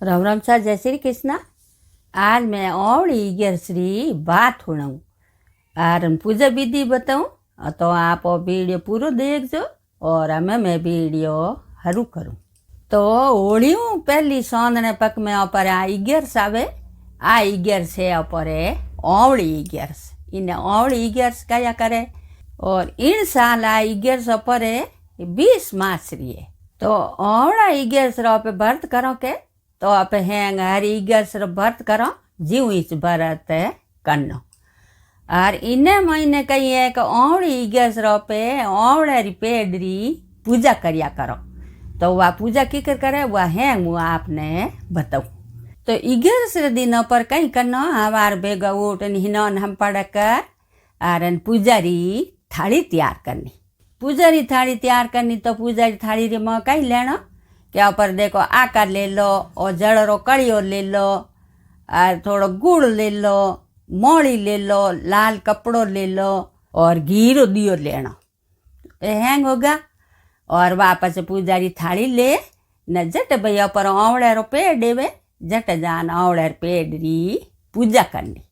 Ram Ram sir, जय श्री कृष्णा। आज मैं ओवड़ी गिर श्री बात हुणाऊँ और पूजा विधि बताऊँ। तो आप वीडियो पूरा देखो और हमें मैं वीडियो हरू करूँ। तो ओढ़ियों पहली सौंदने पक में ऊपर आ इगियर्स आवे। आ इगियर्स से ऊपर ओवड़ी इगियर्स, इन्हें ओवड़ी इगियर्स क्या करे और इन साल आ इगियर्स ऊपर 20 मासरी है। तो ओवड़ा इगियर्स रो पे भर्त करो के तो आप हैंग हर इगियर्स रो भर्त करो जीव इच भरत करनो। और इन्हें महीने कही है कि ओवड़ी इगियर्स रो पे ओवड़े पेड़री पूजा करिया करो। तो वह पूजा की करे वह हैंग वो आपने बताऊँ। तो इगियर्स दिनों पर कहीं करनो हमार बेगा उठ हिनौन हम पढ़ कर और पूजारी थाली तैयार करनी। पूजारी थाली तैयार करनी तो पूजारी थाली रे में कहीं लेना क्या ऊपर देखो आकार ले लो और जड़रो कड़ियो ले लो और थोड़ा गुड़ ले लो, मोड़ी ले लो, लाल कपड़ो ले लो और घीरो दियो लेना। हैंग होगा और वापस पूजारी थाली ले न जट भैया पर ओवड़े रो पेड़ देवे जट जान ओवड़े पेड़ री पूजा करनी।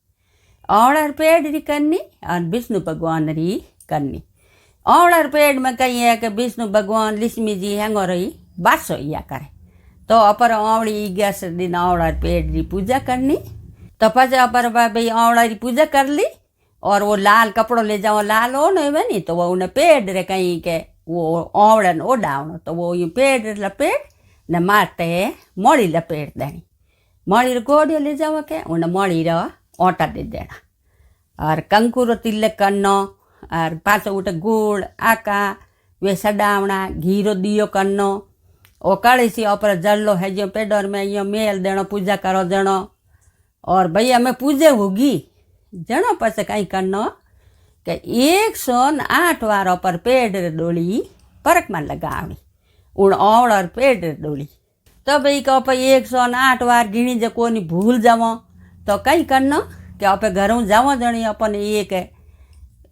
ओवड़े पेड़ री करनी और विष्णु भगवान री करनी। ओवड़े पेड़ में कही है कि विष्णु भगवान लक्ष्मी जी हैंगो रही बासो या करे। तो अपर ओवड़ी गैस दिन ओवड़ा पेड़ री पूजा करनी। तो पचे अपर भाई ओवड़ा री पूजा कर ली और वो लाल कपड़ो ले जाओ, लाल हो नहीं तो वो उन्हें पेड़ रे कहीं के वो ओवड़न ओडावनो। तो वो यूँ पेड़ लपेट न माटे मोड़ी लपेट देनी। मोड़ी रे गोड़ियो ले जाओ के उन्हें मोड़ी रो ओटा दे देना और कंकुरो तिलक करनो और पाछो उठे गुड़ आका वे सडावना घीरो दियो करनो। ओ कड़ी सी ऊपर जल्लो है जो पेडर में यो मेल देनो पूजा करो जनो और भैया मैं पूजे होगी जनो पसे कहीं करनो कि 108 बार ऊपर पेड़ डोली परक में लगावनी उन ओवड़ पेड़ डोली। तो भाई का ऊपर 108 बार गिनी जो कोनी भूल जाओ तो कहीं करनो कि ऊपर घरों जाओ जनी अपन एक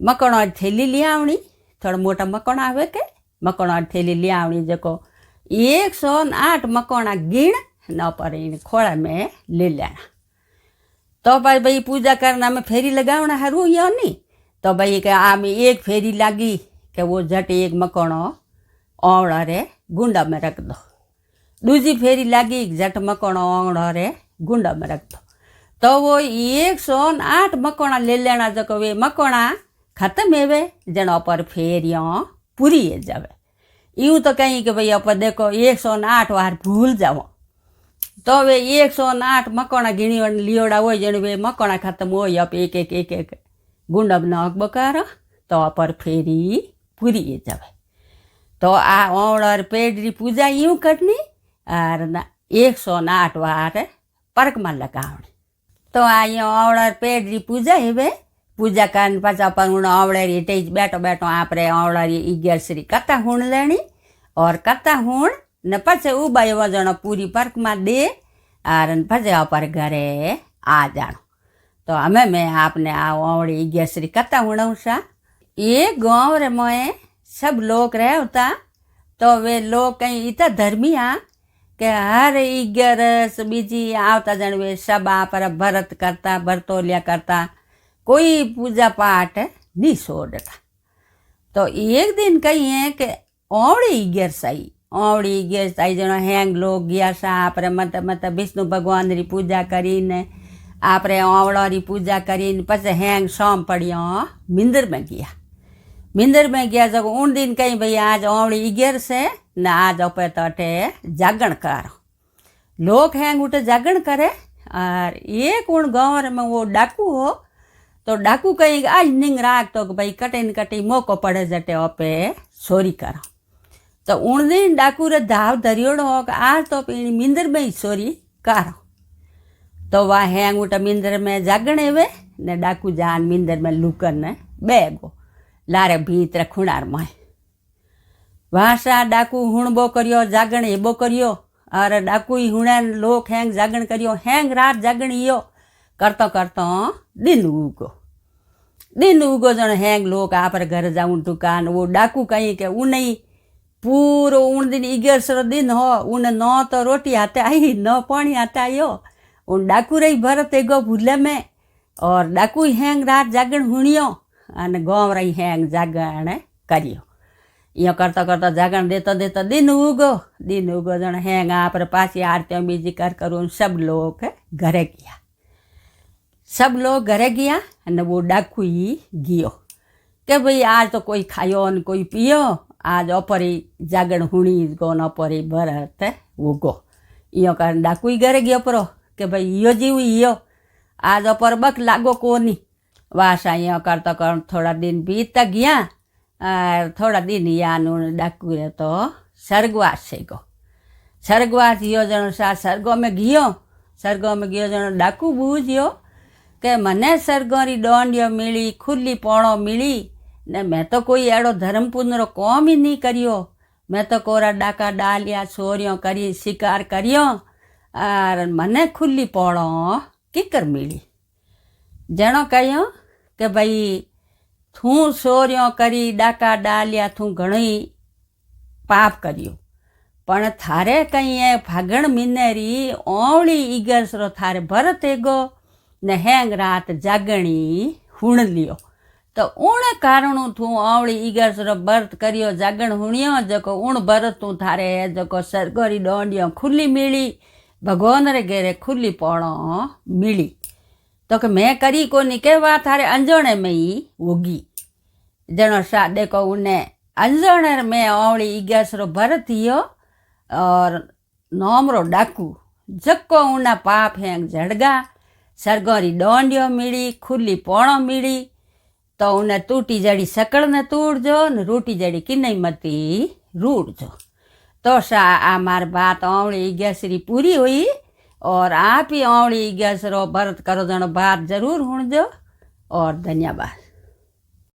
मकड़ो थैली ले आवनी। थोड़ा मोटा मकड़ा आवे के मकड़ो थैली ले आवनी जो 108 मकोना गिण न पर इन खोड़ा में ले लेना। तो भाई पूजा करना में फेरी लगावना हरू या नहीं। तो भाई के आम एक फेरी लगी कि वो झट एक मकोड़ो ओवड़ा रे गुंडा में रख दो। दूसरी फेरी लगी झट मकोड़ो ओवड़ा रे गुंडा में रख दो। तो वो 108 मकोड़ा ले लेना जो वे मकोड़ा खत्म हेवे जनो पर फेरियों पूरी जावे। यूँ तो कहीं कि भाई अपन देखो 108 बार भूल जाओ तो वे 108 मकोड़ा गिनी लियोड़ा हो जन वे मकोड़ा खत्म हो आप एक गुंडब नक बकार तो अपर फेरी पूरी जावे। तो आ ओवड़ पेड़ पूजा यूँ करनी और 108 बार परक में लगावनी। तो आ ओवड़ पेड़ पूजा हेवे पूजा करने पास अपन ओवड़े री बैठो बैठो आपरे ओवड़ा री इगियर्सरी कथा हुण लेनी और कथा हुण न पछे उबाई वजनो पूरी परक में दे और पछे ऊपर घरे आ जानो। तो हमें मैं आपने आ ओवड़ी इगियर्सरी कथा हुणाऊँ सा। ये गाँव रे में सब लोग रहता तो वे लोग कहीं इतना धर्मी आ कि हर इगियर्स बीजी आवता जन वे सब आप भरत करता भरतोलिया करता कोई पूजा पाठ नहीं छोड़ता। तो एक दिन कही है कि ओवड़ी इगियर्स आई जनो हैंग लोग गया सा आपरे मत विष्णु भगवान री पूजा करीने आपरे ओवड़ा री पूजा करीने पछे हैंग सोम पड़ियो मिंदर में गया जब उन दिन कहीं भाई आज ओवड़ी इगियर्स है न आज ओपे तो अटे जागरण करो। लोग हैंग उठे जागरण करे और एक उन गाँव में वो डाकू हो तो डाकू कहीं आज निंग राख तो भाई कटे मौको पड़े जटे ओपे चोरी करो। तो उन दिन डाकू रे धाव धरियोड़ो हो आज तो पीनी मिंदर में ही चोरी करो। तो वह हैंग उठा मिंदर में जागणे वे ने डाकू जान मिंदर में लुकन ने बेगो लारे भीतर खुणार में वासा डाकू हुणबो करियो जागण हेबो करियो और डाकू ही हुणे लोग हैंग जागण करियो हैंग रात जागणियो करतो करतो दिन उगो जन हैंग लोग आप घर जाऊँ दुकान वो डाकू कहीं के उन्हीं पूरो उन दिन 11 दिन हो उन न तो रोटी हाथे आई न पानी हाथे आयो उन डाकू रही भरत एगो भूले में और डाकू हैंग रात जागण हुणियो अने गाँव रही हैंग जागण करियो यो करता करता जागण देता देता दिन उगो जण हैंग आप पाછી आरती बीजी करूँ सब लोग घरे गया सब लोग घरे गया अने वो डाकू ही गयो के भाई आज तो कोई खायो ने कोई पियो आज अपरी जागण हुणी गो न अपरी भरत उगो इो कारण डाकू घरे गयो परो के भाई इो जीव इो आज अपर बक लागो कोनी वासा इो करता कर थोड़ा दिन बीता गया थोड़ा दिन यानु डाकू तो स्वर्गवास से गो स्वर्गवास इो जण सा स्वर्गो में गयो जण डाकू बूझ्यो के मने स्वर्गोरी डोंडियो मिली खुली पोणो मिली ने मैं तो कोई एड़ो धर्म पुण्य काम ही नहीं करियो मैं तो कोरा डाका डालिया छोरियों करी शिकार करियो और मने खुली पोणो किकर मिली जणो कहो के भाई थू छोरियों करी डाका डालिया थू घणी पाप करियो पण थारे कहीं फागण मिनेरी ओवली 11 थारे भरत एगो ने हैंग रात जागणी हुण लियो तो उण कारणू थू आवड़ी 11 व्रत करियो जागण हुणियो जको उण भरत तू थारे जको सरगोरी डोंडियो खुली मिली भगवान रे घेरे खुली पोणो मिली तो कि मैं करी कोनी के वा थारे अंजोणे में ही उगी जनो सा देखो उन्हें अंजोणे में आवड़ी 11 भरत थियो और नोमरो डाकू जको उना पाप हैंग झड़गा सरगोरी डोंडियो मिली खुली पोणो मिली तो उन्हें टूटी जड़ी सकल ने तोड़जो ने रोटी जड़ी कि नहीं मती रूड़जो तो सा आ मार बात आवड़ी 11 पूरी हुई और आप ही आवड़ी 11 भरत करो जनो बात जरूर हुणजो और धन्यवाद।